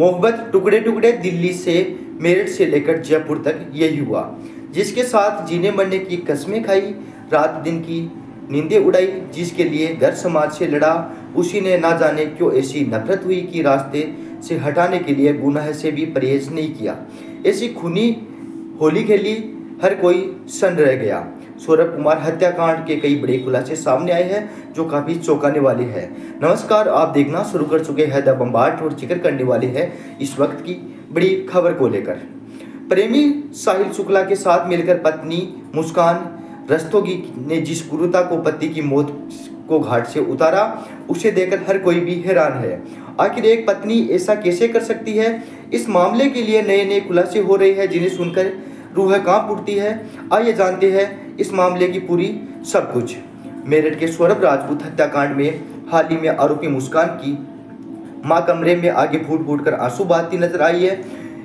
मोहब्बत टुकड़े टुकड़े दिल्ली से मेरठ से लेकर जयपुर तक यही हुआ। जिसके साथ जीने मरने की कस्में खाई, रात दिन की नींदें उड़ाई, जिसके लिए घर समाज से लड़ा, उसी ने ना जाने क्यों ऐसी नफरत हुई कि रास्ते से हटाने के लिए गुनाह से भी परहेज नहीं किया। ऐसी खूनी होली खेली, हर कोई सन रह गया। सौरभ कुमार हत्याकांड के कई बड़े खुलासे सामने आए हैं जो काफी चौंकाने वाले हैं। नमस्कार, आप देखना शुरू कर चुके हैं द बम्बार्ड और जिक्र करने वाले हैं इस वक्त की बड़ी खबर को लेकर। प्रेमी साहिल शुक्ला के साथ मिलकर पत्नी मुस्कान रस्तोगी ने जिस क्रूरता को पति की मौत को घाट से उतारा, उसे देखकर हर कोई भी हैरान है। आखिर एक पत्नी ऐसा कैसे कर सकती है? इस मामले के लिए नए नए खुलासे हो रहे हैं जिन्हें सुनकर रूह कांप उठती है। आइए जानते हैं इस मामले की पूरी सब कुछ। मेरठ के सौरभ राजपूत हत्याकांड में हाल ही में आरोपी मुस्कान की मां कमरे में आगे फूट फूट कर आंसू बहाती नजर आई है।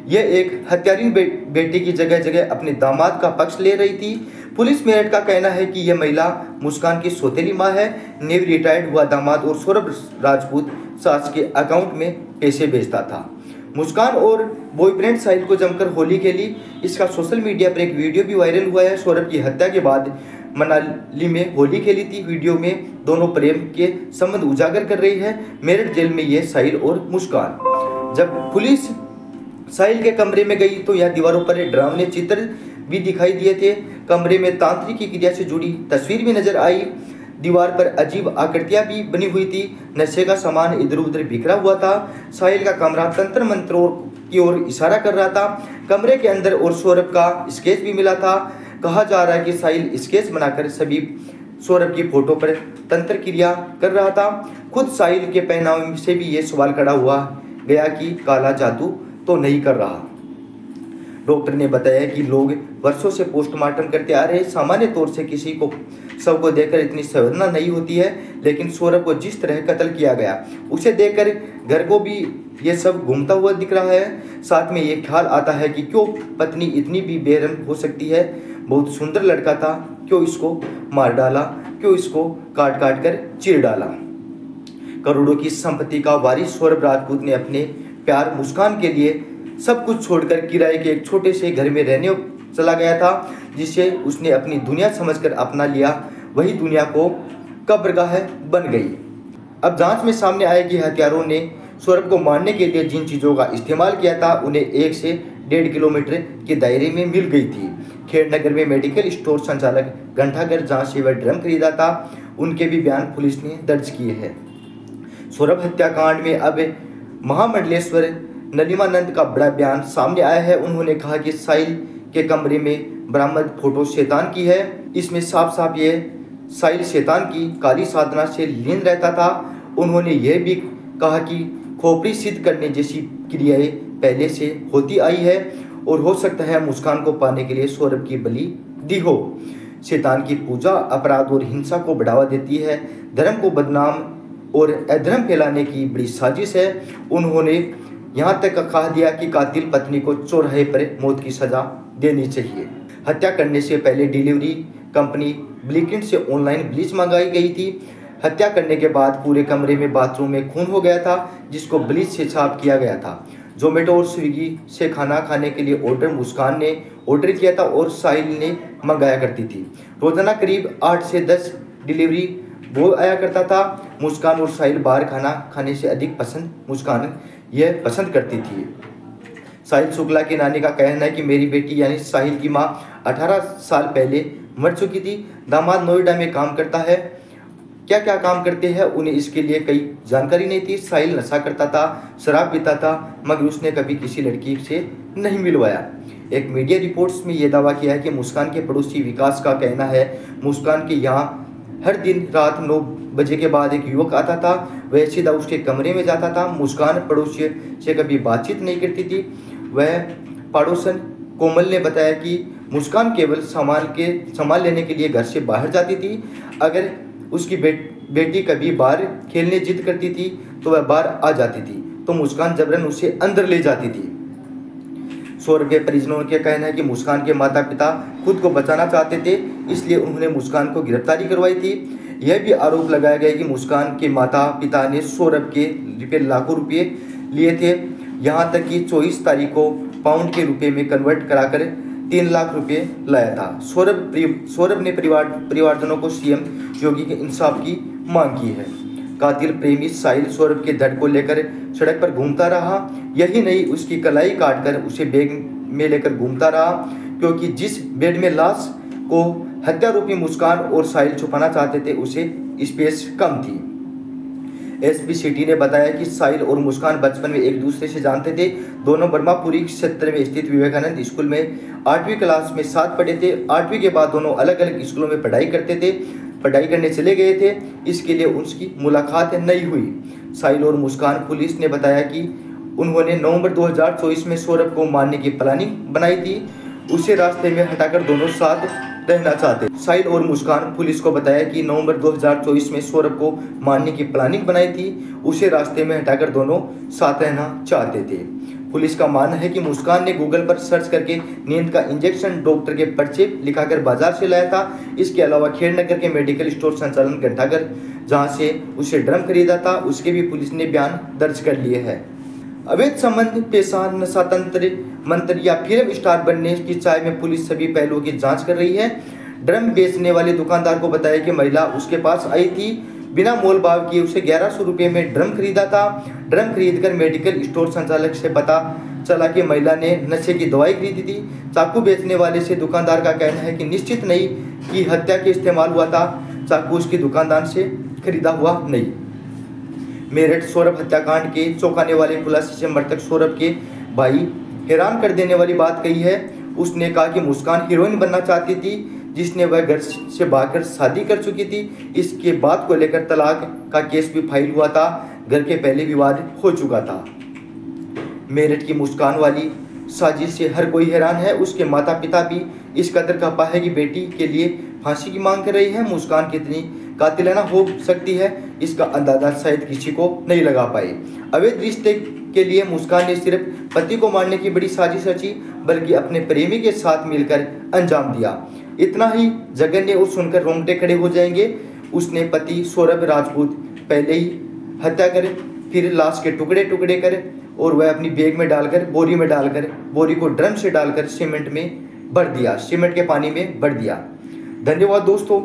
यह एक हत्यारीन बेटी की जगह जगह अपने दामाद का पक्ष ले रही थी। पुलिस मेरठ का कहना है कि यह महिला मुस्कान की सौतेली मां है। नेवी रिटायर्ड हुआ दामाद और सौरभ राजपूत सास के अकाउंट में पैसे भेजता था। मुस्कान और बॉयफ्रेंड साहिल को जमकर होली खेली। इसका सोशल मीडिया पर एक वीडियो भी वायरल हुआ है। सौरभ की हत्या के बाद मनाली में होली खेली थी। वीडियो में दोनों प्रेम के संबंध उजागर कर रही है। मेरठ जेल में ये साहिल और मुस्कान। जब पुलिस साहिल के कमरे में गई तो यह दीवारों पर डरावने चित्र भी दिखाई दिए थे। कमरे में तांत्रिक की क्रिया से जुड़ी तस्वीर भी नजर आई। दीवार पर अजीब आकृतियां भी बनी हुई थी। नशे का सामान इधर उधर बिखरा हुआ था। साहिल का कमरा तंत्र मंत्रों की ओर इशारा कर रहा था। कमरे के अंदर और सौरभ का स्केच भी मिला था। कहा जा रहा है कि साहिल स्केच बनाकर सभी सौरभ की फोटो पर तंत्र क्रिया कर रहा था। खुद साहिल के पहनावे से भी ये सवाल खड़ा हुआ गया कि काला जादू तो नहीं कर रहा। डॉक्टर ने बताया कि लोग वर्षों से पोस्टमार्टम करते आ रहे हैं। सामान्य तौर से किसी को शव को देखकर इतनी संवेदना नहीं होती है, लेकिन सौरभ को जिस तरह कत्ल किया गया उसे देखकर घर को भी ये सब घूमता हुआ दिख रहा है। साथ में ये ख्याल आता है कि क्यों पत्नी इतनी भी बेरहम हो सकती है। बहुत सुंदर लड़का था, क्यों इसको मार डाला, क्यों इसको काट काट कर चीर डाला। करोड़ों की संपत्ति का वारिस सौरभ राजपूत ने अपने प्यार मुस्कान के लिए सब कुछ छोड़कर किराए के एक छोटे से घर में रहने चला गया था, जिसे उसने अपनी दुनिया समझकर अपना लिया। वही दुनिया को कब्रगाह बन गई। अब जांच में सामने आया कि हत्यारों ने सौरभ को मारने के लिए जिन चीज़ों का इस्तेमाल किया था उन्हें 1 से 1.5 किलोमीटर के दायरे में मिल गई थी। खेड़नगर में मेडिकल स्टोर संचालक घंटाघर जहां से वह ड्रम खरीदा था, उनके भी बयान पुलिस ने दर्ज किए हैं। सौरभ हत्याकांड में अब महामंडलेश्वर नलिमानंद का बड़ा बयान सामने आया है। उन्होंने कहा कि साहिल के कमरे में बरामद फोटो शैतान की है। इसमें साफ साफ ये साहिल शैतान की काली साधना से लीन रहता था। उन्होंने यह भी कहा कि खोपड़ी सिद्ध करने जैसी क्रियाएं पहले से होती आई है और हो सकता है मुस्कान को पाने के लिए सौरभ की बलि दी हो। शैतान की पूजा अपराध और हिंसा को बढ़ावा देती है, धर्म को बदनाम और अधर्म फैलाने की बड़ी साजिश है। उन्होंने यहाँ तक कहा दिया कि कातिल पत्नी को चौराहे पर मौत की सजा देनी चाहिए। हत्या करने से पहले डिलीवरी कंपनी ब्लिंकिट से ऑनलाइन ब्लीच मंगाई गई थी। हत्या करने के बाद पूरे कमरे में बाथरूम में खून हो गया था, जिसको ब्लीच से साफ किया गया था। जोमेटो और स्विगी से खाना खाने के लिए ऑर्डर मुस्कान ने ऑर्डर किया था और साहिल ने मंगाया करती थी। रोजाना करीब 8 से 10 डिलीवरी बॉय आया करता था। मुस्कान और साहिल बाहर खाना खाने से अधिक पसंद मुस्कान यह पसंद करती थी। साहिल शुक्ला की नानी का कहना है कि मेरी बेटी यानी साहिल की मां 18 साल पहले मर चुकी थी। दामाद नोएडा में काम करता है। क्या क्या काम करते हैं उन्हें इसके लिए कई जानकारी नहीं थी। साहिल नशा करता था, शराब पीता था, मगर उसने कभी किसी लड़की से नहीं मिलवाया। एक मीडिया रिपोर्ट्स में यह दावा किया है कि मुस्कान के पड़ोसी विकास का कहना है मुस्कान के यहाँ हर दिन रात 9 बजे के बाद एक युवक आता था। वह सीधा उसके कमरे में जाता था। मुस्कान पड़ोसी से कभी बातचीत नहीं करती थी। वह पड़ोसन कोमल ने बताया कि मुस्कान केवल सामान लेने के लिए घर से बाहर जाती थी। अगर उसकी बेटी कभी बाहर खेलने जिद करती थी तो वह बाहर आ जाती थी, तो मुस्कान जबरन उसे अंदर ले जाती थी। सौरभ के परिजनों का कहना है कि मुस्कान के माता पिता खुद को बचाना चाहते थे, इसलिए उन्होंने मुस्कान को गिरफ्तारी करवाई थी। यह भी आरोप लगाया गया कि मुस्कान के माता पिता ने सौरभ के लाखों रुपये लिए थे। यहाँ तक कि 24 तारीख को पाउंड के रुपए में कन्वर्ट कराकर 3 लाख रुपए लाया था। सौरभ ने परिवारजनों को सीएम योगी के इंसाफ की मांग की है। कातिल प्रेमी साहिल सौरभ के धड़ को लेकर सड़क पर घूमता रहा। यही नहीं, उसकी कलाई काटकर उसे बैग में लेकर घूमता रहा, क्योंकि जिस बेड में लाश को हत्यारोपी मुस्कान और साहिल छुपाना चाहते थे उसे स्पेस कम थी। एसपी सिटी ने बताया कि साहिल और मुस्कान बचपन में एक दूसरे से जानते थे। दोनों ब्रह्मापुरी क्षेत्र में स्थित विवेकानंद स्कूल में 8वीं क्लास में साथ पढ़े थे। 8वीं के बाद दोनों अलग अलग स्कूलों में पढ़ाई करने चले गए थे। इसके लिए उसकी मुलाकात नहीं हुई। साहिल और मुस्कान, पुलिस ने बताया कि उन्होंने नवंबर 2024 में सौरभ को मारने की प्लानिंग बनाई थी। उसे रास्ते में हटाकर दोनों साथ रहना चाहते। साहिल और मुस्कान पुलिस को बताया कि नवंबर 2024 में सौरभ को मारने की प्लानिंग बनाई थी। उसे रास्ते में हटाकर दोनों साथ रहना चाहते थे। पुलिस का मानना है कि मुस्कान ने गूगल पर सर्च करके नींद का इंजेक्शन डॉक्टर के पर्चे लिखाकर बाजार से लाया था। इसके अलावा खेड़नगर के मेडिकल स्टोर संचालन घंटाघर, जहां से उसे ड्रम खरीदा था, उसके भी पुलिस ने बयान दर्ज कर लिए है। अवैध संबंध, पेशा, नशा तंत्र मंत्र या फिल्म स्टार बनने की चाह में पुलिस सभी पहलुओं की जांच कर रही है। ड्रम बेचने वाले दुकानदार को बताया कि महिला उसके पास आई थी, बिना मोल भाव किए उसे 1100 रुपये में ड्रम खरीदा था। ड्रम खरीदकर मेडिकल स्टोर संचालक से पता चला कि महिला ने नशे की दवाई खरीदी थी। चाकू बेचने वाले से दुकानदार का कहना है कि निश्चित नहीं कि हत्या के इस्तेमाल हुआ था। चाकू उसकी दुकानदार से खरीदा हुआ नहीं। मेरठ सौरभ हत्याकांड के चौंकाने वाले खुलासे से मृतक सौरभ के भाई हैरान कर देने वाली बात कही है। उसने कहा कि मुस्कान हीरोइन बनना चाहती थी, जिसने वह घर से भागकर शादी कर चुकी थी। इसके बाद को लेकर तलाक का केस भी फाइल हुआ था। घर के पहले विवाद हो चुका था। मेरठ की मुस्कान वाली साजिश से हर कोई हैरान है। उसके माता पिता भी इस कदर कापा है कि बेटी के लिए फांसी की मांग कर रही है। मुस्कान कितनी कातिलाना हो सकती है, इसका अंदाजा शायद किसी को नहीं लगा पाए। अवैध रिश्ते के लिए मुस्कान ने सिर्फ पति को मारने की बड़ी साजिश रची, बल्कि अपने प्रेमी के साथ मिलकर अंजाम दिया। इतना ही जघन्य और सुनकर रोंगटे खड़े हो जाएंगे। उसने पति सौरभ राजपूत पहले ही हत्या कर, फिर लाश के टुकड़े टुकड़े कर और वह अपनी बैग में डालकर बोरी को ड्रम से डालकर सीमेंट के पानी में भर दिया। धन्यवाद दोस्तों,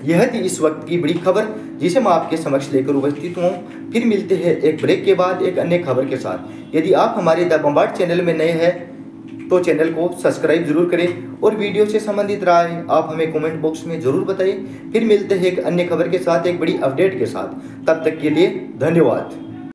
यह थी इस वक्त की बड़ी खबर जिसे मैं आपके समक्ष लेकर उपस्थित हूँ। फिर मिलते हैं एक ब्रेक के बाद एक अन्य खबर के साथ। यदि आप हमारे द बम्बार्ड चैनल में नए हैं तो चैनल को सब्सक्राइब जरूर करें और वीडियो से संबंधित राय आप हमें कमेंट बॉक्स में जरूर बताइए। फिर मिलते हैं एक अन्य खबर के साथ, एक बड़ी अपडेट के साथ। तब तक के लिए धन्यवाद।